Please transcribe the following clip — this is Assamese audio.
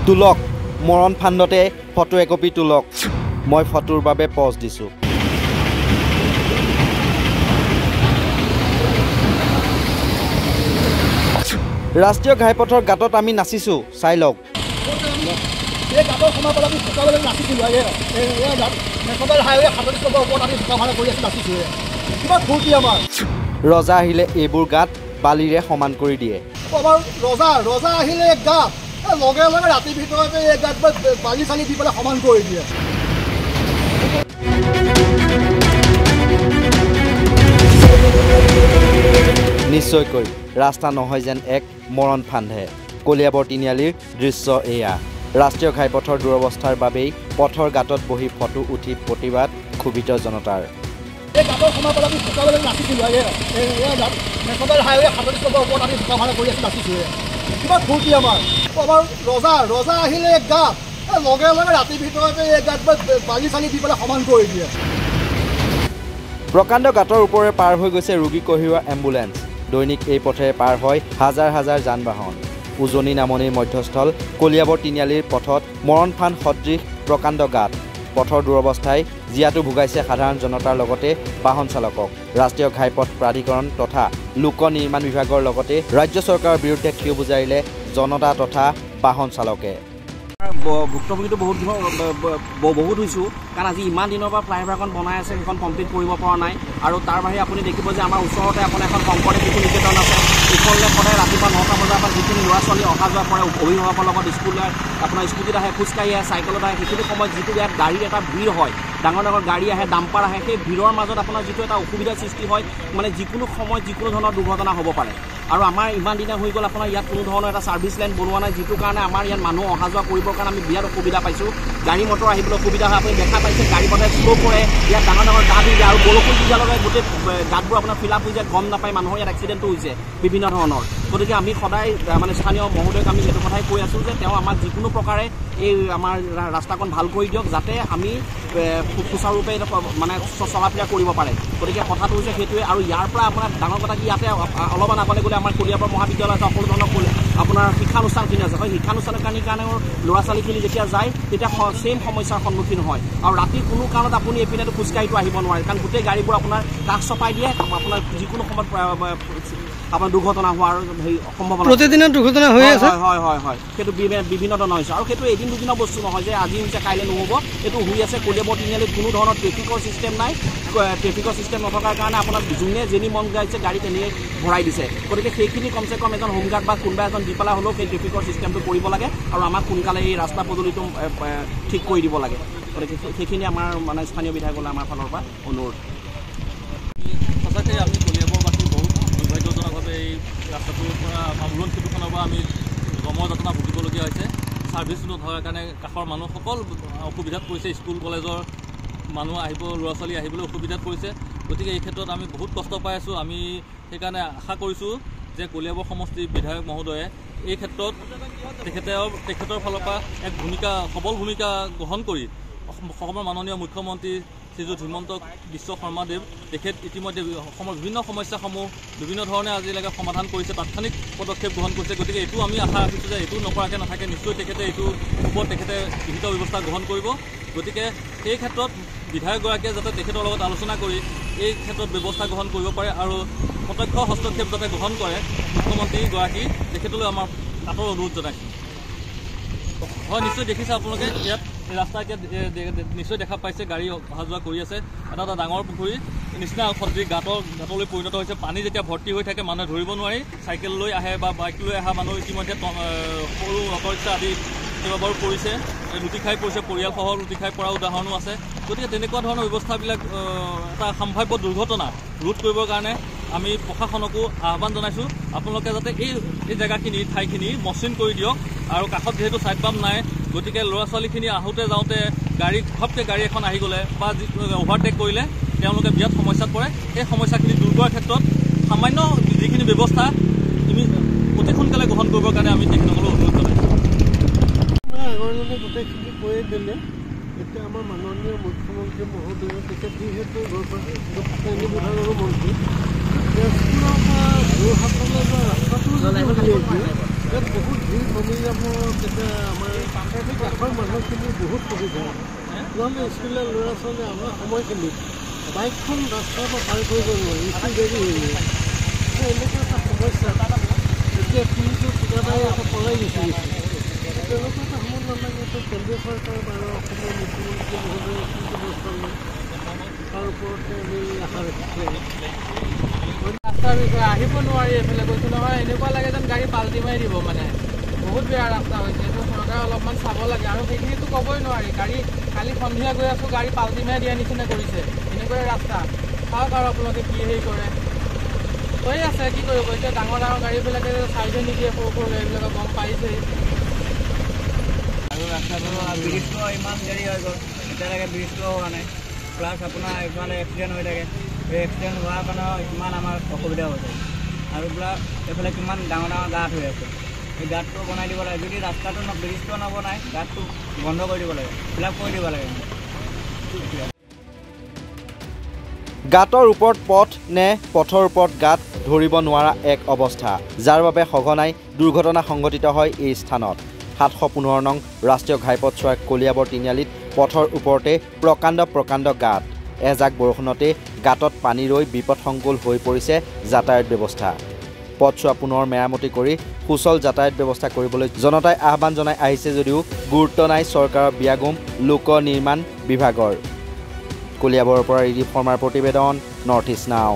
তুলক মৰণ ফাণ্ডতে ফটো একপি তুলক মই ফটোৰ বাবে পজ দিছোঁ ৰাষ্ট্ৰীয় ঘাইপথৰ গাঁতত আমি নাচিছোঁ চাই লওক এই গাঁতৰ সমাপলা আমি শুকাবলৈ নাচিছিলোঁ নেশ্যনেল হাইৱে ৩৭ ওপৰত আমি শুকা ভাড়া কৰি আছোঁ নাচিছোঁ কিমান ফূৰ্তি আমাৰ ৰজা আহিলে এইবোৰ গাঁত বালিৰে সমান কৰি দিয়ে আমাৰ ৰজা আহিলে গাঁত লগে লগে ৰাতিৰ ভিতৰতে এই গাঁত বালি চালি দি পেলাই সমান কৰি দিয়ে নিশ্চয়কৈ ৰাস্তা নহয় যেন এক মৰণ ফাণ্ডহে কলিয়াবৰ তিনিআলিৰ দৃশ্য এয়া ৰাষ্ট্ৰীয় ঘাইপথৰ দুৰৱস্থাৰ বাবেই পথৰ গাঁতত বহি ফটো উঠি প্ৰতিবাদ ক্ষোভিত জনতাৰ এই গাঁতৰ সমাপলা আমি শুকাবলৈ নাচিছিলোঁ নেশ্যনেল হাইৱে ৩৭ ওপৰত আমি শুকা ভাড়া কৰি আছোঁ নাচিছোঁ কিমান ফূৰ্তি আমাৰ ৰজা আহিলে গাঁত লগে লগে ৰাতিৰ ভিতৰতে এই গাঁত বালি চালি দি পেলাই সমান কৰি দিয়ে প্ৰকাণ্ড গাঁতৰ ওপৰে পাৰ হৈ গৈছে ৰোগী কঢ়িওৱা এম্বুলেন্স দৈনিক এই পথেৰে পাৰ হয় হাজাৰ হাজাৰ যান বাহন উজনি নামনিৰ মধ্যস্থল কলিয়াবৰ তিনিআলিৰ পথত মৰণ ফাণ্ড সদৃশ প্ৰকাণ্ড গাঁত পথৰ দুৰৱস্থাই জিয়াটো ভুগাইছে সাধাৰণ জনতাৰ লগতে বাহন চালকক ৰাষ্ট্ৰীয় ঘাইপথ প্ৰাধিকৰণ তথা লোক নিৰ্মাণ বিভাগৰ লগতে ৰাজ্য চৰকাৰৰ বিৰুদ্ধে ক্ষোভ বুজাৰিলে জনতা তথা বাহন চালকে ভুক্তভোগীটো বহুত হৈছোঁ কাৰণ আজি ইমান দিনৰ পৰা ফ্লাইঅভাৰখন বনাই আছে সেইখন কমপ্লিট কৰিব পৰা নাই আৰু তাৰ বাহিৰে আপুনি দেখিব যে আমাৰ ওচৰতে আপোনাৰ এখন শংকৰদেৱ শিশু নিকেতন আছে স্কুললৈ সদায় ৰাতিপুৱা 9টা বজাৰ পৰা যিখিনি ল'ৰা ছোৱালী অহা যোৱা কৰে অভিভাৱকৰ লগত স্কুললৈ আপোনাৰ স্কুটিত আহে খোজকাঢ়ি আহে চাইকেলত আহে সেইখিনি সময়ত যিটো ইয়াত গাড়ীৰ এটা ভিৰ হয় ডাঙৰ ডাঙৰ গাড়ী আহে ডাম্পাৰ আহে সেই ভিৰৰ মাজত আপোনাৰ যিটো এটা অসুবিধাৰ সৃষ্টি হয় মানে যিকোনো সময়ত যিকোনো ধৰণৰ দুৰ্ঘটনা হ'ব পাৰে আৰু আমাৰ ইমান দিনে হৈ গ'ল আপোনাৰ ইয়াত কোনো ধৰণৰ এটা ছাৰ্ভিচ লাইন বনোৱা নাই যিটো কাৰণে আমাৰ ইয়াত মানুহ অহা যোৱা কৰিবৰ কাৰণে আমি বিৰাট অসুবিধা পাইছোঁ গাড়ী মটৰ আহিবলৈ অসুবিধা হয় আপুনি দেখা পাইছে গাড়ী মটৰে শ্ল' কৰে ইয়াত ডাঙৰ ডাঙৰ গাঁত হৈ যায় আৰু বৰষুণ দি লগে গোটেই গাঁতবোৰ আপোনাৰ ফিল আপ হৈ যায় গম নাপায় মানুহৰ ইয়াত এক্সিডেণ্টো হৈছে বিভিন্ন ধৰণৰ গতিকে আমি সদায় মানে স্থানীয় মহোদয়ক আমি সেইটো কথাই কৈ আছোঁ যে তেওঁ আমাক যিকোনো প্ৰকাৰে এই আমাৰ ৰাস্তাখন ভাল কৰি দিয়ক যাতে আমি সুচাৰুৰূপে মানে চলা ফিৰা কৰিব পাৰে গতিকে কথাটো হৈছে সেইটোৱে আৰু ইয়াৰ পৰা আপোনাৰ ডাঙৰ কথা কি ইয়াতে অলপমান আগলৈ গ'লে আমাৰ কলিয়াবৰ মহাবিদ্যালয় আছে সকলো ধৰণৰ আপোনাৰ শিক্ষানুষ্ঠানখিনি আছে হয় শিক্ষানুষ্ঠানখিনিৰ কাৰণেও ল'ৰা ছোৱালীখিনি যেতিয়া যায় তেতিয়া ছেইম সমস্যাৰ সন্মুখীন হয় আৰু ৰাতি কোনো কাৰণত আপুনি এইপিনেতো খোজকাঢ়িটো আহিব নোৱাৰে কাৰণ গোটেই গাড়ীবোৰ আপোনাৰ কাষ চপাই দিয়ে আপোনাৰ যিকোনো সময়ত আপোনাৰ দুৰ্ঘটনা হোৱাৰ সম্ভাৱনা প্ৰতিদিনে দুৰ্ঘটনা হৈ আছে হয় সেইটো বিভিন্ন ধৰণৰ হৈছে আৰু সেইটো এদিন দুদিনৰ বস্তু নহয় যে আজি হৈছে কাইলৈ নহ'ব এইটো হৈ আছে কলিয়াবৰ তিনিআলিত কোনো ধৰণৰ ট্ৰেফিকৰ ছিষ্টেম নাই ট্ৰেফিকৰ ছিষ্টেম নথকাৰ কাৰণে আপোনাৰ যোনে যেনি মন যাইছে গাড়ী তেনেকৈ ভৰাই দিছে গতিকে সেইখিনি কমচে কম এজন হোমগাৰ্ড বা কোনোবা এজন দি পেলাই হ'লেও সেই ট্ৰেফিকৰ ছিষ্টেমটো কৰিব লাগে আৰু আমাক সোনকালে এই ৰাস্তা পদূলিটো ঠিক কৰি দিব লাগে গতিকে সেইখিনি আমাৰ মানে স্থানীয় বিধায়কলৈ আমাৰ ফালৰ পৰা অনুৰোধ সঁচাকৈ আমি কলিয়াবৰবাসী বহুত দুৰ্ভাগ্যজনকভাৱে এই ৰাস্তাটোৰ পৰা উৰণ সেতুখনৰ পৰা আমি গমৰ যাতনা ভুগিবলগীয়া হৈছে ছাৰ্ভিচ নথকাৰ কাৰণে কাষৰ মানুহসকল অসুবিধাত পৰিছে স্কুল কলেজৰ মানুহ আহিব ল'ৰা ছোৱালী আহিবলৈ অসুবিধাত পৰিছে গতিকে এই ক্ষেত্ৰত আমি বহুত কষ্ট পাই আছোঁ আমি সেইকাৰণে আশা কৰিছোঁ যে কলিয়াবৰ সমষ্টিৰ বিধায়ক মহোদয়ে এই ক্ষেত্ৰত তেখেতৰ ফালৰ পৰা এক সবল ভূমিকা গ্ৰহণ কৰি অসমৰ মাননীয় মুখ্যমন্ত্ৰী শ্ৰীযুত হিমন্ত বিশ্ব শৰ্মাদেৱ তেখেত ইতিমধ্যে অসমৰ বিভিন্ন সমস্যাসমূহ বিভিন্ন ধৰণে আজিলৈকে সমাধান কৰিছে তাৎক্ষণিক পদক্ষেপ গ্ৰহণ কৰিছে গতিকে এইটো আমি আশা ৰাখিছোঁ যে এইটো নকৰাকৈ নাথাকে নিশ্চয় তেখেতে এইটোৰ ওপৰত তেখেতে বিহিত ব্যৱস্থা গ্ৰহণ কৰিব গতিকে এই ক্ষেত্ৰত বিধায়কগৰাকীয়ে যাতে তেখেতৰ লগত আলোচনা কৰি এই ক্ষেত্ৰত ব্যৱস্থা গ্ৰহণ কৰিব পাৰে আৰু প্ৰত্যক্ষ হস্তক্ষেপ যাতে গ্ৰহণ কৰে মুখ্যমন্ত্ৰীগৰাকী তেখেতলৈ আমাৰ কাটৰ অনুৰোধ জনাইছোঁ হয় নিশ্চয় দেখিছে আপোনালোকে ইয়াত ৰাস্তা এতিয়া নিশ্চয় দেখা পাইছে গাড়ী অহা যোৱা কৰি আছে এটা ডাঙৰ পুখুৰী নিচিনা সদৃশ গাঁতলৈ পৰিণত হৈছে পানী যেতিয়া ভৰ্তি হৈ থাকে মানুহে ধৰিব নোৱাৰি চাইকেল লৈ আহে বা বাইক লৈ অহা মানুহ ইতিমধ্যে সৰু অটৰিক্সা আদি কেইবাবাৰো পৰিছে লুটি খাই পৰিছে পৰিয়ালসহ লুটি খাই পৰা উদাহৰণো আছে গতিকে তেনেকুৱা ধৰণৰ ব্যৱস্থাবিলাক এটা সম্ভাৱ্য দুৰ্ঘটনা ৰোধ কৰিবৰ কাৰণে আমি প্ৰশাসনকো আহ্বান জনাইছোঁ আপোনালোকে যাতে এই জেগাখিনি ঠাইখিনি মসৃণ কৰি দিয়ক আৰু কাষত যিহেতু ছাইড বাম্প নাই গতিকে ল'ৰা ছোৱালীখিনি আহোঁতে যাওঁতে ঘপকৈ গাড়ী এখন আহি গ'লে বা অভাৰটেক কৰিলে তেওঁলোকে বিৰাট সমস্যাত পৰে সেই সমস্যাখিনি দূৰ কৰাৰ ক্ষেত্ৰত সামান্য যিখিনি ব্যৱস্থা তুমি অতি সোনকালে গ্ৰহণ কৰিবৰ কাৰণে আমি তেখেতসকলক অনুৰোধ জনাইছোঁ আগৰজনে গোটেইখিনি কৈয়ে দিলে এতিয়া আমাৰ মাননীয় মুখ্যমন্ত্ৰী মহোদয় তেখেত যিহেতু বিভাগৰো মন্ত্ৰী তেজপুৰৰ পৰা যোৰহাটলৈ যোৱা ৰাস্তাটো যদি উলিয়াই দিয়ে ইয়াত বহুত ভিৰ কমি যাব তেতিয়া আমাৰ কাষৰ মানুহখিনি বহুত সুবিধা আমি স্কুলৰ ল'ৰা ছোৱালী আমাৰ সময়খিনি বাইকখন ৰাস্তাৰ পৰা পাৰ কৰিব নোৱাৰি স্কুল দেৰি হৈ যায় এনেকুৱা এটা সমস্যা এতিয়া পুলিচৰ ঠিকাদাৰে এটা পলাই গুচি গৈছে তেনেকুৱা এটা সময় নালাগে কেন্দ্ৰীয় চৰকাৰ আৰু অসমৰ মুখ্যমন্ত্ৰী মহোদয়ে কি ব্যৱস্থা লয় তাৰ ওপৰতে আমি আশা ৰাখিছোঁ ৰাস্তাৰ বিষয়ে আহিব নোৱাৰি এইফালে কৈছোঁ নহয় এনেকুৱা লাগে যেন গাড়ী পাল্টি মাৰি দিব মানে বহুত বেয়া ৰাস্তা হৈছে এইটো চৰকাৰে অলপমান চাব লাগে আৰু সেইখিনিতো ক'বই নোৱাৰি গাড়ী কালি সন্ধিয়া গৈ আছোঁ গাড়ী পাল্টি মাৰি দিয়া নিচিনা কৰিছে এনেকুৱাই ৰাস্তা চাওক আৰু আপোনালোকে কি হেৰি কৰে হৈ আছে কি কৰিব এতিয়া ডাঙৰ ডাঙৰ গাড়ীবিলাকে চাইডে নিদিয়ে সৰু সৰু গাড়ীবিলাকক গম পাইছেই আৰু ৰাস্তাটো ব্ৰিজটো ইমান দেৰি হৈ গ'ল এতিয়ালৈকে ব্ৰিজটো হোৱা নাই প্লাছ আপোনাৰ ইফালে এক্সিডেণ্ট হৈ থাকে এই এক্সিডেণ্ট হোৱাৰ কাৰণেও ইমান আমাৰ অসুবিধা হৈ থাকে আৰু প্লাছ এইফালে কিমান ডাঙৰ ডাঙৰ গাঁত হৈ আছে এই গাঁতটো বনাই দিব লাগে যদি ৰাস্তাটো ব্ৰিজটো নবনায় গাঁতটো বন্ধ কৰি দিব লাগে ফিল আপ কৰি দিব লাগে গাঁতৰ ওপৰত পথ নে পথৰ ওপৰত গাঁত ধৰিব নোৱাৰা এক অৱস্থা যাৰ বাবে সঘনাই দুৰ্ঘটনা সংঘটিত হয় এই স্থানত 715 নং ৰাষ্ট্ৰীয় ঘাইপথ 6 কলিয়াবৰ তিনিআলিত পথৰ ওপৰতে প্ৰকাণ্ড গাঁত এজাক বৰষুণতে গাঁতত পানী ৰৈ বিপদসংকুল হৈ পৰিছে যাতায়াত ব্যৱস্থা পথছোৱা পুনৰ মেৰামতি কৰি সুচল যাতায়াত ব্যৱস্থা কৰিবলৈ জনতাই আহ্বান জনাই আহিছে যদিও গুৰুত্ব নাই চৰকাৰৰ বিয়াগুম লোক নিৰ্মাণ বিভাগৰ কলিয়াবৰৰ পৰা ৰিদীপ শৰ্মাৰ প্ৰতিবেদন নৰ্থ ইষ্ট নাও।